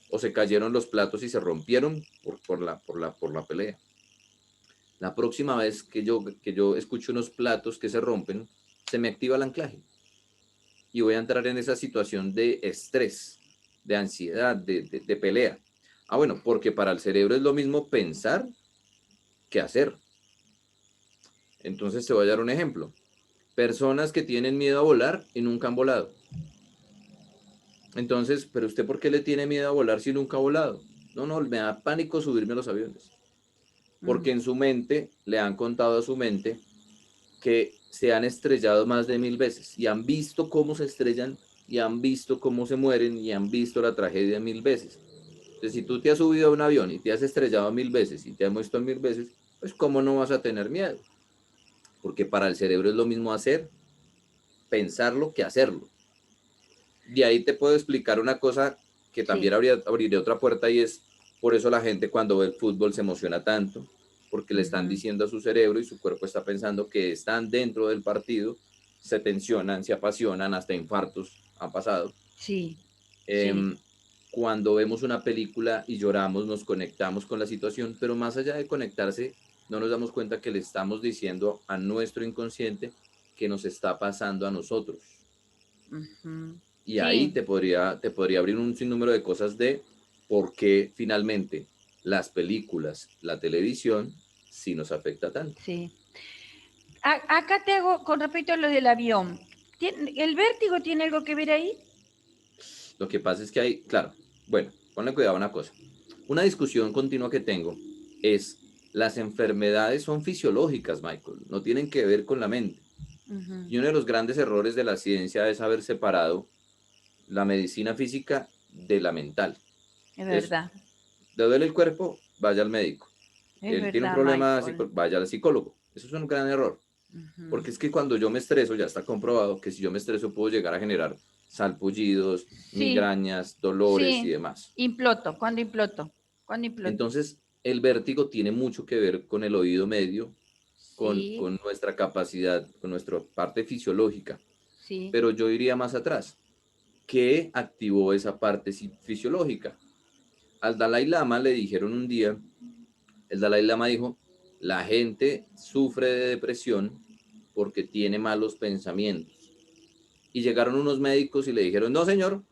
o se cayeron los platos y se rompieron por la pelea. La próxima vez que yo escucho unos platos que se rompen, se me activa el anclaje y voy a entrar en esa situación de estrés, de ansiedad, de pelea. Ah, bueno, porque para el cerebro es lo mismo pensar que hacer. Entonces te voy a dar un ejemplo. Personas que tienen miedo a volar y nunca han volado. Entonces, ¿pero usted por qué le tiene miedo a volar si nunca ha volado? No, no, me da pánico subirme a los aviones. Mm. Porque en su mente le han contado a su mente que se han estrellado más de 1000 veces y han visto cómo se estrellan y han visto cómo se mueren y han visto la tragedia 1000 veces. Entonces, si tú te has subido a un avión y te has estrellado 1000 veces y te has muerto 1000 veces, pues ¿cómo no vas a tener miedo? Porque para el cerebro es lo mismo hacer pensarlo que hacerlo. De ahí te puedo explicar una cosa que también Sí. abriría otra puerta, y es por eso la gente cuando ve el fútbol se emociona tanto, porque le están Ujú. diciendo a su cerebro y su cuerpo está pensando que están dentro del partido, se tensionan, se apasionan, hasta infartos han pasado. Sí, sí, Em, Cuando vemos una película y lloramos, nos conectamos con la situación, pero más allá de conectarse, no nos damos cuenta que le estamos diciendo a nuestro inconsciente que nos está pasando a nosotros. ujú, Y ahí sí, te podría abrir un sinnúmero de cosas de por qué finalmente las películas, la televisión, sí nos afecta tanto. sí. Acá te hago con respecto a lo del avión. ¿El vértigo tiene algo que ver ahí? Lo que pasa es que hay, claro, bueno, ponle cuidado a una cosa. Una discusión continua que tengo es, las enfermedades son fisiológicas, Michael, no tienen que ver con la mente. Ujú, Y uno de los grandes errores de la ciencia es haber separado la medicina física de la mental. es Es, verdad, le duele el cuerpo, vaya al médico. es Él tiene un verdad, problema, Michael. vaya al psicólogo. Eso es un gran error. Ujú. Porque es que cuando yo me estreso, ya está comprobado que si yo me estreso puedo llegar a generar salpullidos, Sí, migrañas, dolores y sí, demás. imploto, cuando imploto, cuando imploto. Entonces, el vértigo tiene mucho que ver con el oído medio, Sí, con nuestra capacidad, con nuestra parte fisiológica. sí, Pero yo iría más atrás. ¿Qué activó esa parte fisiológica? Al Dalai Lama le dijeron un día, el Dalai Lama dijo, la gente sufre de depresión porque tiene malos pensamientos. Y llegaron unos médicos y le dijeron, no señor,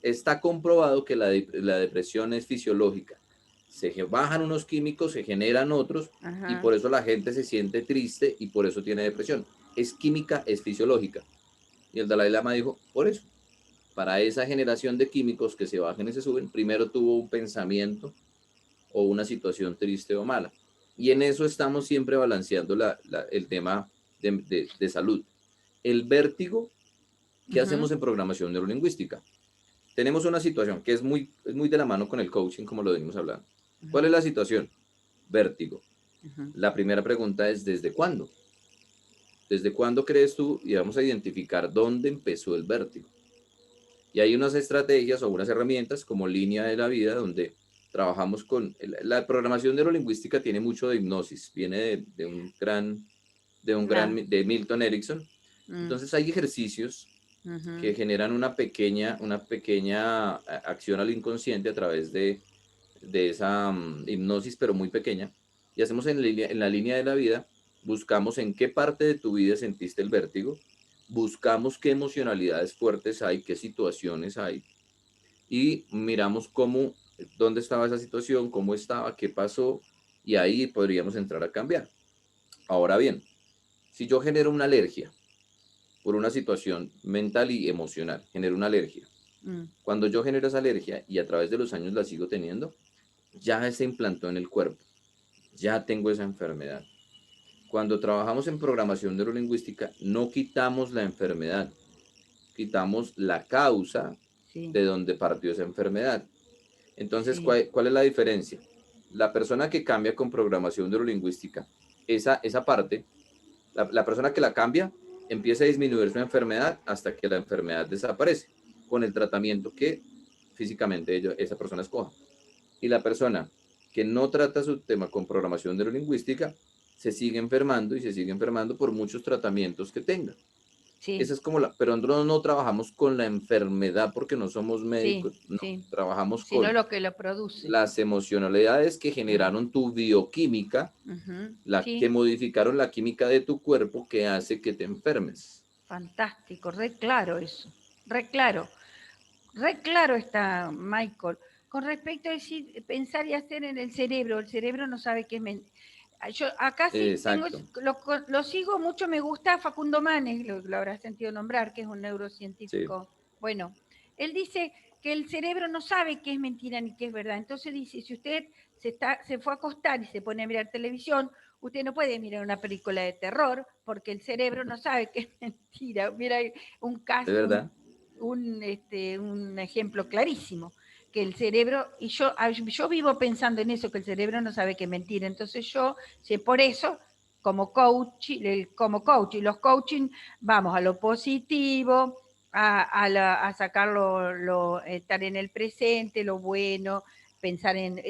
está comprobado que la depresión es fisiológica. Se bajan unos químicos, se generan otros, y ajá, por eso la gente se siente triste y por eso tiene depresión. Es química, es fisiológica. Y el Dalai Lama dijo, por eso, para esa generación de químicos que se bajan y se suben, primero tuvo un pensamiento o una situación triste o mala. Y en eso estamos siempre balanceando el tema de salud. El vértigo, ¿qué ujú, hacemos en programación neurolingüística? Tenemos una situación que es muy de la mano con el coaching, como lo venimos hablando. ¿Cuál es ujú, la situación? Vértigo. ujú. La primera pregunta es, ¿desde cuándo? ¿Desde cuándo crees tú? Y vamos a identificar dónde empezó el vértigo. Y hay unas estrategias o unas herramientas como Línea de la Vida, donde trabajamos con... La programación neurolingüística tiene mucho de hipnosis, viene Claro, de Milton Erickson. mm, Entonces hay ejercicios ujú, que generan una pequeña acción al inconsciente a través de esa hipnosis, pero muy pequeña. Y hacemos en la línea de la vida, buscamos en qué parte de tu vida sentiste el vértigo, buscamos qué emocionalidades fuertes hay, qué situaciones hay, y miramos cómo, dónde estaba esa situación, cómo estaba, qué pasó, y ahí podríamos entrar a cambiar. Ahora bien, si yo genero una alergia por una situación mental y emocional, genero una alergia. mm, Cuando yo genero esa alergia y a través de los años la sigo teniendo, ya se implantó en el cuerpo, ya tengo esa enfermedad. Cuando trabajamos en programación neurolingüística, no quitamos la enfermedad, quitamos la causa sí, de donde partió esa enfermedad. Entonces, sí, ¿cuál es la diferencia? La persona que cambia con programación neurolingüística, esa parte, la persona que la cambia empieza a disminuir su enfermedad hasta que la enfermedad desaparece con el tratamiento que físicamente esa persona escoja. Y la persona que no trata su tema con programación neurolingüística se sigue enfermando y se sigue enfermando por muchos tratamientos que tenga. sí, Esa es como pero nosotros no trabajamos con la enfermedad porque no somos sí, médicos, no, sí, trabajamos sino con lo que lo produce. las emocionalidades que Mm, generaron tu bioquímica, ujú, que sí, modificaron la química de tu cuerpo que hace que te enfermes. fantástico, re claro eso, re claro. Re claro está, Michael. Con respecto a decir, pensar y hacer en el cerebro no sabe qué es. Yo acá sí tengo, Exacto. lo sigo mucho, me gusta Facundo Manes, lo habrás sentido nombrar, que es un Sí, neurocientífico. Bueno, él dice que el cerebro no sabe qué es mentira ni qué es verdad. Entonces dice, si usted se fue a acostar y se pone a mirar televisión, usted no puede mirar una película de terror porque el cerebro no sabe qué es mentira. Mira, un de caso, verdad. un ejemplo clarísimo, que el cerebro, y yo vivo pensando en eso, que el cerebro no sabe qué mentir, entonces yo, si por eso, como coach, y los coaching vamos a lo positivo, a sacar estar en el presente, lo bueno, pensar en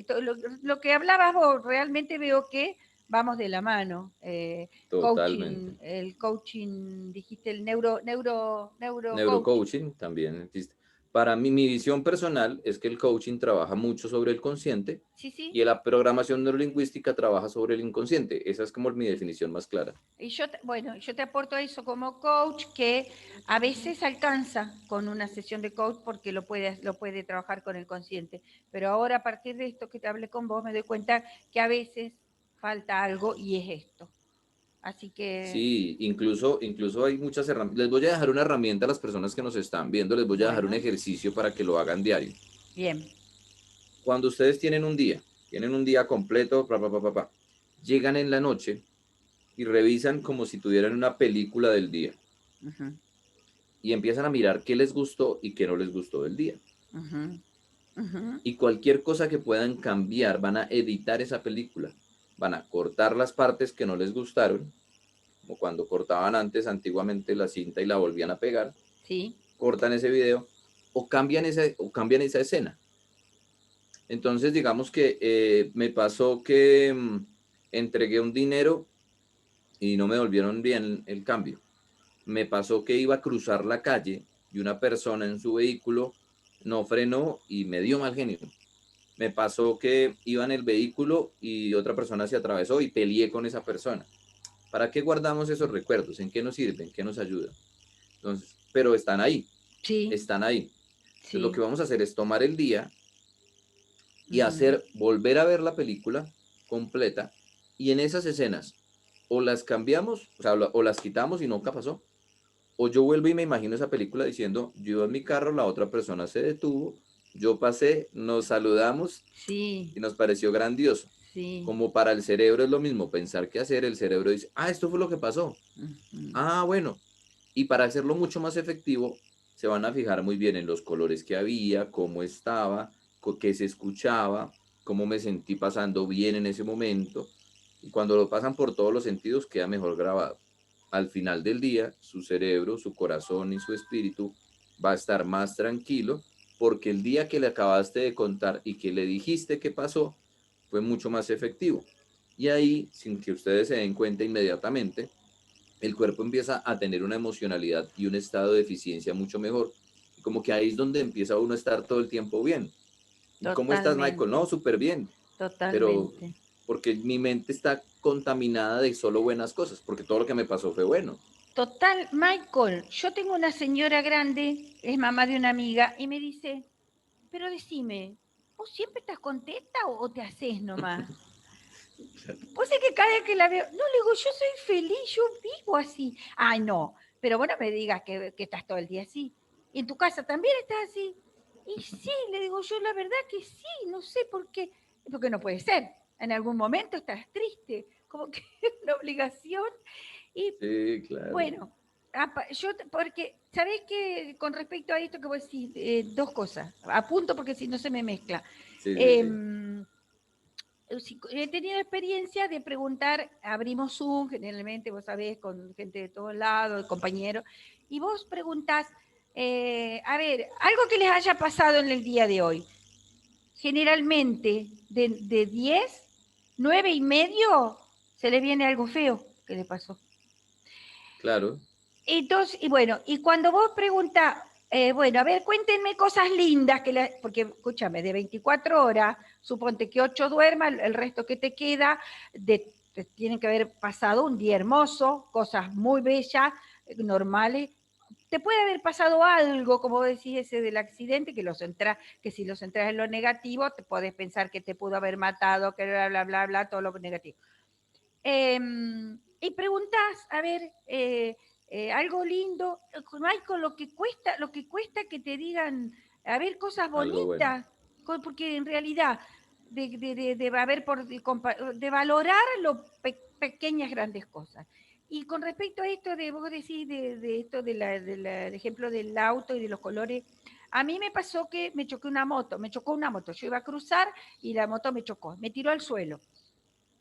lo que hablabas vos, realmente veo que vamos de la mano. Totalmente. Coaching, el coaching, dijiste el neuro coaching. Neurocoaching también existe. Para mí, mi visión personal es que el coaching trabaja mucho sobre el consciente Sí, sí. y la programación neurolingüística trabaja sobre el inconsciente. Esa es como mi definición más clara. Y bueno, yo te aporto eso como coach, que a veces alcanza con una sesión de coach porque lo puede trabajar con el consciente. Pero ahora a partir de esto que te hablé con vos, me doy cuenta que a veces falta algo y es esto. Así que, Sí, incluso hay muchas herramientas. Les voy a dejar una herramienta a las personas que nos están viendo. Les voy a dejar un bueno, ejercicio para que lo hagan diario. bien. Cuando ustedes tienen un día completo, llegan en la noche y revisan como si tuvieran una película del día Ujú, y empiezan a mirar qué les gustó y qué no les gustó del día. ujú, ujú. Y cualquier cosa que puedan cambiar, van a editar esa película. Van a cortar las partes que no les gustaron, como cuando cortaban antes antiguamente la cinta y la volvían a pegar, Sí, cortan ese video o cambian esa escena. Entonces, digamos que me pasó que entregué un dinero y no me devolvieron bien el cambio. Me pasó que iba a cruzar la calle y una persona en su vehículo no frenó y me dio mal genio. Me pasó que iba en el vehículo y otra persona se atravesó y peleé con esa persona. ¿Para qué guardamos esos recuerdos? ¿En qué nos sirven? ¿En qué nos ayudan? Entonces, pero están ahí, sí, están ahí. Entonces, lo que sí. vamos a hacer es tomar el día y Ujú. volver a ver la película completa y en esas escenas o las cambiamos, o sea, o las quitamos y nunca pasó, o yo vuelvo y me imagino esa película diciendo, yo iba en mi carro, la otra persona se detuvo, yo pasé, nos saludamos Sí, y nos pareció grandioso. sí. Como para el cerebro es lo mismo, pensar qué hacer, el cerebro dice, ah, esto fue lo que pasó. Ujú. Ah, bueno. Y para hacerlo mucho más efectivo, se van a fijar muy bien en los colores que había, cómo estaba, qué se escuchaba, cómo me sentí pasando bien en ese momento. Y cuando lo pasan por todos los sentidos, queda mejor grabado. Al final del día, su cerebro, su corazón y su espíritu va a estar más tranquilo porque el día que le acabaste de contar y que le dijiste qué pasó fue mucho más efectivo. Y ahí, sin que ustedes se den cuenta inmediatamente, el cuerpo empieza a tener una emocionalidad y un estado de eficiencia mucho mejor. Y como que ahí es donde empieza uno a estar todo el tiempo bien. ¿Y cómo estás, Michael? Totalmente, No, súper bien, pero totalmente. porque mi mente está contaminada de solo buenas cosas, porque todo lo que me pasó fue bueno. Total, Michael, yo tengo una señora grande, es mamá de una amiga, y me dice, pero decime, ¿vos siempre estás contenta o te haces nomás? Vos es que cada vez que la veo, no le digo, yo soy feliz, yo vivo así. Ay, no, pero bueno, me digas que estás todo el día así. ¿Y en tu casa también estás así? Y sí, le digo yo, la verdad que sí, no sé por qué. Porque no puede ser. En algún momento estás triste, como que es una obligación. Y Sí, claro. bueno, porque, ¿sabés qué? Con respecto a esto que vos decís, dos cosas. Apunto porque si no se me mezcla. Sí, sí, sí. Em, He tenido experiencia de preguntar, abrimos Zoom, generalmente, vos sabés, con gente de todos lados, compañeros, y vos preguntás, a ver, algo que les haya pasado en el día de hoy. Generalmente, de 10, 9:30, se les viene algo feo que le pasó. Claro, Entonces, y bueno, y cuando vos preguntás, bueno, a ver, cuéntenme cosas lindas, porque escúchame, de 24 horas, suponte que 8 duermas, el resto que te queda, te tienen que haber pasado un día hermoso, cosas muy bellas, normales. Te puede haber pasado algo, como vos decís, ese del accidente, que si los entras en lo negativo, te podés pensar que te pudo haber matado, que bla, bla, bla, bla, todo lo negativo. Y preguntás, a ver, algo lindo, Michael, lo que cuesta que te digan, a ver, cosas algo bueno. bonitas, porque en realidad, de valorar lo pequeñas, grandes cosas. Y con respecto a esto de, vos decís, de esto del ejemplo del auto y de los colores, a mí me pasó que me chocó una moto, yo iba a cruzar y la moto me chocó, me tiró al suelo.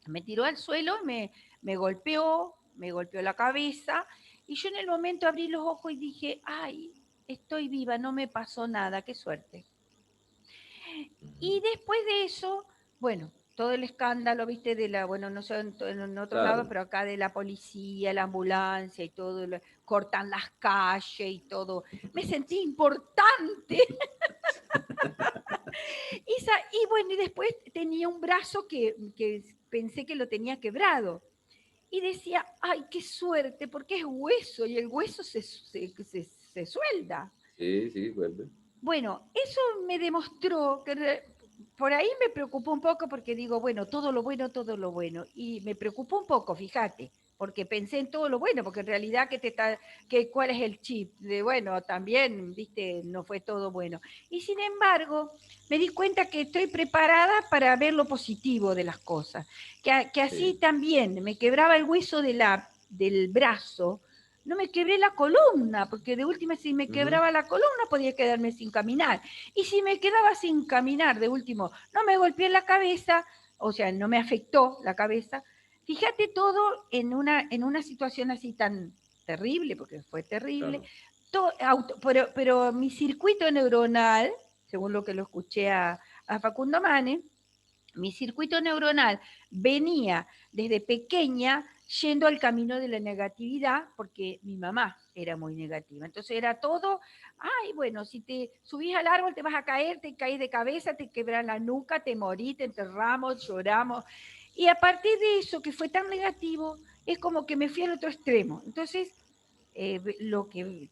Me tiró al suelo, me golpeó, me golpeó la cabeza, y yo en el momento abrí los ojos y dije, ay, estoy viva, no me pasó nada, qué suerte. Ujú. Y después de eso, bueno, todo el escándalo, viste, de la, bueno, no sé en otros lados, Claro, pero acá de la policía, la ambulancia y todo, cortan las calles y todo. Me sentí importante. Y bueno, y después tenía un brazo que pensé que lo tenía quebrado. Y decía, ay, qué suerte, porque es hueso y el hueso se suelda. sí, sí, vuelve. Bueno, eso me demostró que por ahí me preocupó un poco porque digo, bueno, todo lo bueno, todo lo bueno. Y me preocupó un poco, fíjate, porque pensé en todo lo bueno, porque en realidad cuál es el chip de bueno, también, viste, no fue todo bueno. Y sin embargo, me di cuenta que estoy preparada para ver lo positivo de las cosas, que así Sí. también me quebraba el hueso del brazo, no me quebré la columna, porque de última si me Ujú. quebraba la columna podía quedarme sin caminar. Y si me quedaba sin caminar, de último, no me golpeé la cabeza, o sea, no me afectó la cabeza. Fíjate todo en una situación así tan terrible, porque fue terrible, Claro. pero mi circuito neuronal, según lo que lo escuché a Facundo Manes, mi circuito neuronal venía desde pequeña yendo al camino de la negatividad porque mi mamá era muy negativa. Entonces era todo, ay, bueno, si te subís al árbol te vas a caer, te caes de cabeza, te quebras la nuca, te morís, te enterramos, lloramos. Y a partir de eso que fue tan negativo, es como que me fui al otro extremo. Entonces, lo que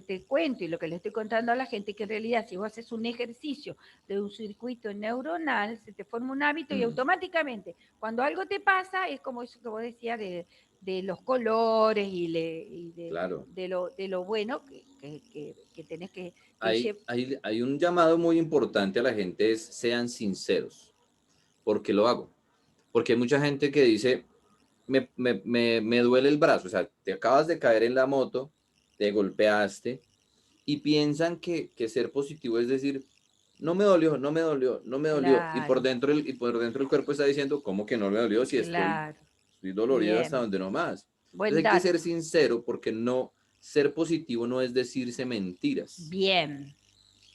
te cuento y lo que le estoy contando a la gente, que en realidad si vos haces un ejercicio de un circuito neuronal, se te forma un hábito y Mm, automáticamente cuando algo te pasa, es como eso que vos decías de los colores y claro. de lo bueno que tenés que Hay, llevar. hay, hay un llamado muy importante a la gente, es sean sinceros. ¿Por qué lo hago? Porque hay mucha gente que dice, me duele el brazo, o sea, te acabas de caer en la moto, te golpeaste y piensan que ser positivo es decir, no me dolió, no me dolió, no me dolió. Claro, Y por dentro el cuerpo está diciendo, ¿cómo que no me dolió si claro, estoy dolorido hasta bien, donde no más? buen Entonces hay que ser dato, sincero porque no, ser positivo no es decirse mentiras. bien,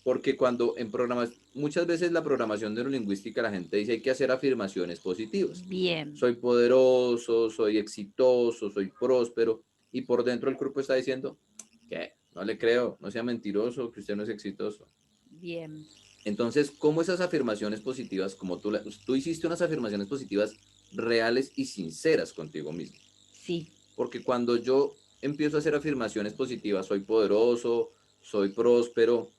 Porque cuando en programas, muchas veces la programación neurolingüística, la gente dice hay que hacer afirmaciones positivas. bien, Soy poderoso, soy exitoso, soy próspero. Y por dentro el cuerpo está diciendo que no le creo, no sea mentiroso, que usted no es exitoso. bien, Entonces, ¿cómo esas afirmaciones positivas, como tú hiciste unas afirmaciones positivas reales y sinceras contigo mismo? sí, Porque cuando yo empiezo a hacer afirmaciones positivas, soy poderoso, soy próspero,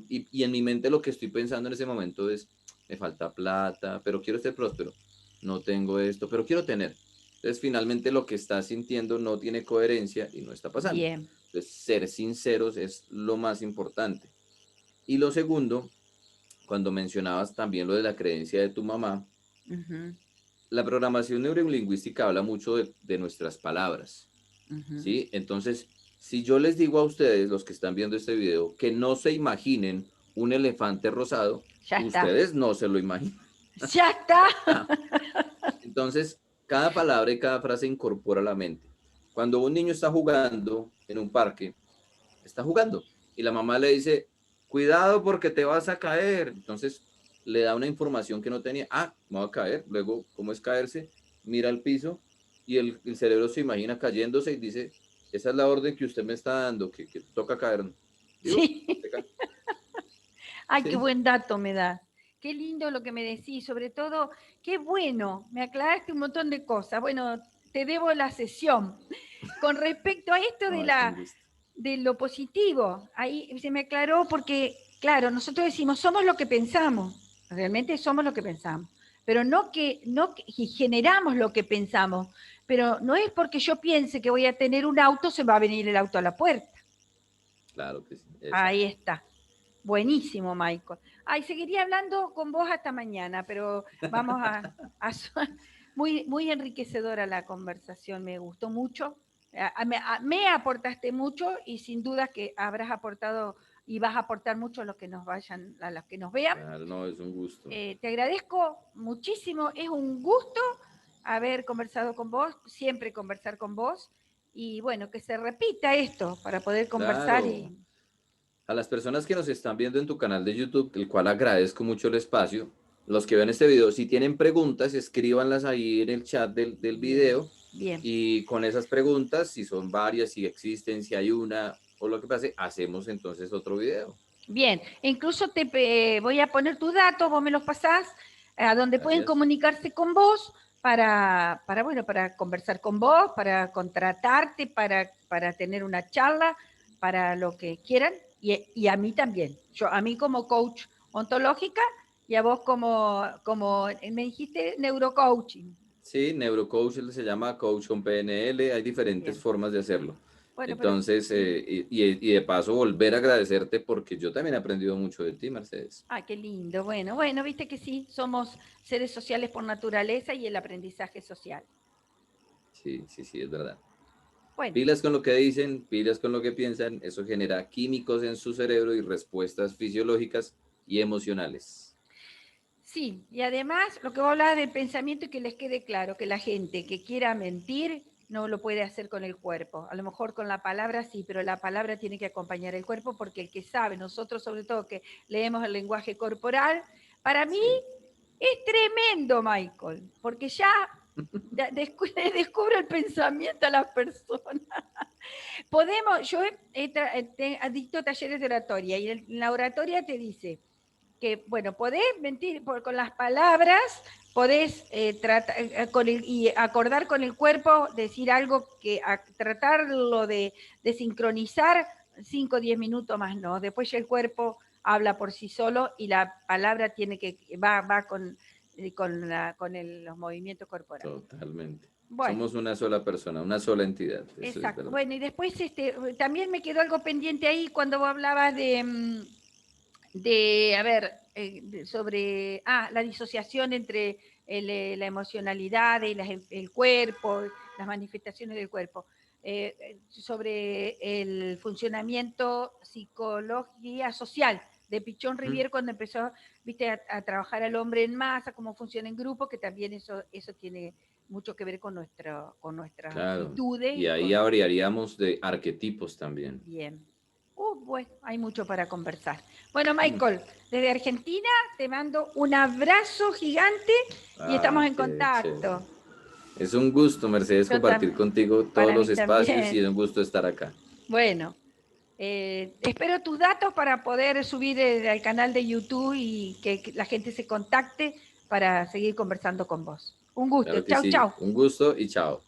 y en mi mente lo que estoy pensando en ese momento es, me falta plata, pero quiero ser próspero, no tengo esto, pero quiero tener. Entonces, finalmente lo que estás sintiendo no tiene coherencia y no está pasando. bien. Entonces, ser sinceros es lo más importante. Y lo segundo, cuando mencionabas también lo de la creencia de tu mamá, Ujú, la programación neurolingüística habla mucho de nuestras palabras. ujú. ¿Sí? Entonces, si yo les digo a ustedes, los que están viendo este video, que no se imaginen un elefante rosado, Ya está. ustedes no se lo imaginan. Ya está. Entonces, cada palabra y cada frase incorpora la mente. Cuando un niño está jugando en un parque, está jugando y la mamá le dice, cuidado porque te vas a caer. Entonces, le da una información que no tenía. Ah, me voy a caer. Luego, ¿cómo es caerse? Mira al piso y el cerebro se imagina cayéndose y dice, esa es la orden que usted me está dando, que toca caer. ¿Digo? Sí. Se cae. Ay, qué Sí, buen dato me das. Qué lindo lo que me decís. Sobre todo, qué bueno. Me aclaraste un montón de cosas. Bueno, te debo la sesión. Con respecto a esto no, es con gusto. de lo positivo, ahí se me aclaró porque, claro, nosotros decimos, somos lo que pensamos. Realmente somos lo que pensamos. Pero y generamos lo que pensamos. Pero no es porque yo piense que voy a tener un auto, se va a venir el auto a la puerta. Claro que sí, Ahí exacto. está. Buenísimo, Michael. Ay, seguiría hablando con vos hasta mañana, pero vamos a muy, muy enriquecedora la conversación, me gustó mucho. Me aportaste mucho y sin duda que habrás aportado y vas a aportar mucho a los que nos vean. Claro, no, es un gusto. Te agradezco muchísimo, es un gusto haber conversado con vos, siempre conversar con vos, y bueno, que se repita esto para poder conversar. Claro. A las personas que nos están viendo en tu canal de YouTube, el cual agradezco mucho el espacio, los que ven este video, si tienen preguntas, escríbanlas ahí en el chat del video. Bien. Y con esas preguntas, si son varias, si existen, si hay una o lo que pase, hacemos entonces otro video. Bien, incluso te voy a poner tus datos, vos me los pasás, a donde pueden Gracias. comunicarse con vos para conversar con vos, para contratarte, para tener una charla, para lo que quieran, y a mí también. A mí como coach ontológica y a vos como me dijiste, neurocoaching. Sí, neurocoach se llama coach con PNL, hay diferentes Bien. formas de hacerlo. Bueno, entonces, y de paso volver a agradecerte porque yo también he aprendido mucho de ti, Mercedes. Ah, qué lindo. Bueno, viste que sí, somos seres sociales por naturaleza y el aprendizaje social. Sí, es verdad. Bueno. Pilas con lo que dicen, pilas con lo que piensan, eso genera químicos en su cerebro y respuestas fisiológicas y emocionales. Sí, y además lo que vos hablabas del pensamiento y que les quede claro que la gente que quiera mentir no lo puede hacer con el cuerpo. A lo mejor con la palabra sí, pero la palabra tiene que acompañar el cuerpo porque el que sabe, nosotros sobre todo que leemos el lenguaje corporal, para mí es tremendo, Michael, porque ya descubre el pensamiento a las personas. Yo he dicto talleres de oratoria y en la oratoria te dice que, bueno, podés mentir con las palabras, podés y acordar con el cuerpo, decir algo tratarlo de sincronizar 5 o 10 minutos más, no. Después ya el cuerpo habla por sí solo y la palabra va con los movimientos corporales. Totalmente. Bueno. Somos una sola persona, una sola entidad. Eso Exacto. es Bueno, y después también me quedó algo pendiente ahí cuando vos hablabas sobre la disociación entre la emocionalidad y el cuerpo, las manifestaciones del cuerpo, sobre el funcionamiento psicología social de Pichón Rivière cuando empezó, viste, a trabajar al hombre en masa, cómo funciona en grupo, que también eso tiene mucho que ver con nuestras actitudes. Y ahí hablaríamos de arquetipos también. Bien. Bueno, hay mucho para conversar. Bueno, Michael, desde Argentina te mando un abrazo gigante y estamos en contacto. Chévere. Es un gusto, Mercedes, compartir contigo todos los espacios también. Y es un gusto estar acá. Bueno, espero tus datos para poder subir al canal de YouTube y que la gente se contacte para seguir conversando con vos. Un gusto. Claro que sí. Chau. Un gusto y chao.